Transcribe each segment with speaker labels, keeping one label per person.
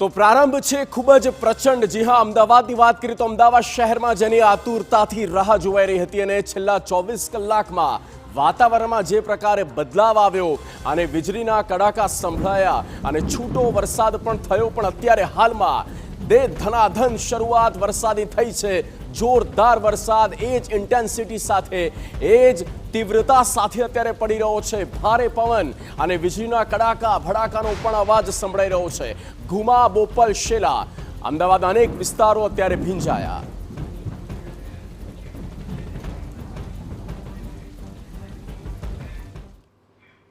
Speaker 1: તો પ્રારંભ છે ખૂબ જ પ્રચંડ। જી હા, અમદાવાદની વાત કરીએ તો અમદાવાદ શહેરમાં જેની આતુરતાથી રાહ જોવાઈ રહી હતી અને છેલ્લા 24 કલાકમાં વાતાવરણમાં જે પ્રકારે બદલાવ આવ્યો અને વીજળીના કડાકા સંભળાયા અને છૂટો વરસાદ પણ થયો, પણ અત્યારે હાલમાં ધનાધન શરૂઆત વરસાદી થઈ છે। જોરદાર વરસાદ એ જ ઇન્ટેન્સિટી સાથે, એ જ તીવ્રતા સાથે અત્યારે પડી રહ્યો છે। ભારે પવન અને વીજળીના કડાકા ભડાકાનો પણ અવાજ સંભળાઈ રહ્યો છે। ઘુમા, બોપલ, શેલા, અમદાવાદના અનેક વિસ્તારો અત્યારે ભીંજાયા।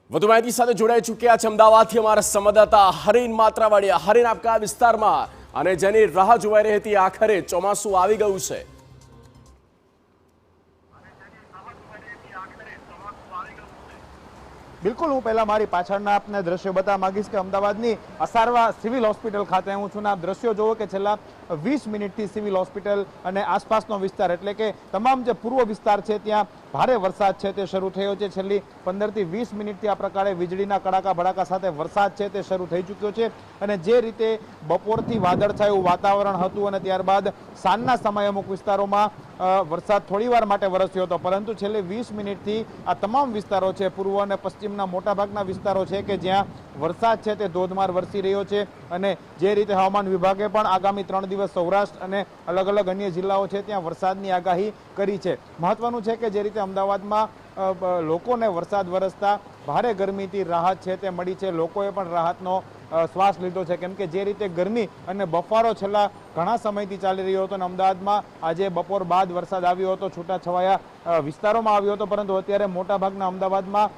Speaker 1: વધુ માહિતી સાથે જોડાઈ ચૂક્યા છે અમદાવાદથી અમારા સંવાદદાતા હરીન માત્રાવાડિયા। હરીન, આપ કયા વિસ્તારમાં અને જેની રાહ જોવાઈ રહી હતી, આખરે ચોમાસું આવી ગયું છે?
Speaker 2: બિલકુલ, હું પહેલા મારી પાછળના આપને દ્રશ્યો બતાવવા માંગીશ કે અમદાવાદની અસારવા સિવિલ હોસ્પિટલ ખાતે હું છું ને આપ દ્રશ્યો જોવો કે છેલ્લા 20 મિનિટથી સિવિલ હોસ્પિટલ અને આસપાસનો વિસ્તાર એટલે કે તમામ જે પૂર્વ વિસ્તાર છે ત્યાં ભારે વરસાદ છે તે શરૂ થયો છે। છેલ્લી 15 થી 20 મિનિટથી આ પ્રકારે વીજળીના કડાકા ભડાકા સાથે વરસાદ છે તે શરૂ થઈ ચૂક્યો છે અને જે રીતે બપોરથી વાદળછાયું વાતાવરણ હતું અને ત્યારબાદ સાંજના સમયે અમુક વિસ્તારોમાં વરસાદ થોડીવાર માટે વરસ્યો હતો, પરંતુ છેલ્લે 20 મિનિટથી આ તમામ વિસ્તારો છે, પૂર્વ અને પશ્ચિમના મોટાભાગના વિસ્તારો છે કે જ્યાં વરસાદ છે તે ધોધમાર વરસી રહ્યો છે અને જે રીતે હવામાન વિભાગે પણ આગામી 3 દિવસ સૌરાષ્ટ્ર અને અલગ અલગ અન્ય જિલ્લાઓ છે ત્યાં વરસાદની આગાહી કરી છે। મહત્વનું છે કે જે રીતે અમદાવાદમાં લોકોને વરસાદ વરસતા ભારે ગરમીથી રાહત છે તે મળી છે। લોકોએ પણ રાહતનો શ્વાસ લીધો છે, કેમ કે જે રીતે ગરમી અને બફારો છેલ્લા ઘણા સમયથી ચાલી રહ્યો હતો અને અમદાવાદમાં આજે બપોર બાદ વરસાદ આવ્યો હતો, છૂટાછવાયા વિસ્તારોમાં આવ્યો હતો, પરંતુ અત્યારે મોટાભાગના અમદાવાદમાં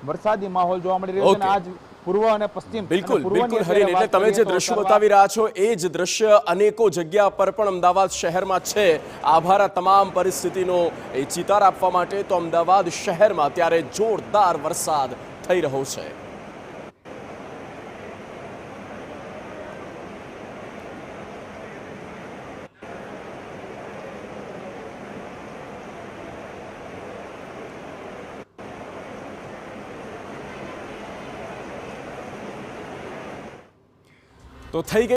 Speaker 2: વરસાદી માહોલ જોવા મળી રહ્યો છે અને આજ પૂર્વ અને પશ્ચિમ
Speaker 1: બિલકુલ હરીન, એટલે તમે જે દ્રશ્ય બતાવી રહ્યા છો એ જ દ્રશ્ય અનેકો જગ્યા પર પણ અમદાવાદ શહેરમાં છે। આભાર આ તમામ પરિસ્થિતિનો એ ચિતાર આપવા માટે। તો અમદાવાદ શહેરમાં ત્યારે જોરદાર વરસાદ થઈ રહ્યો છે। તો થઈ ગઈ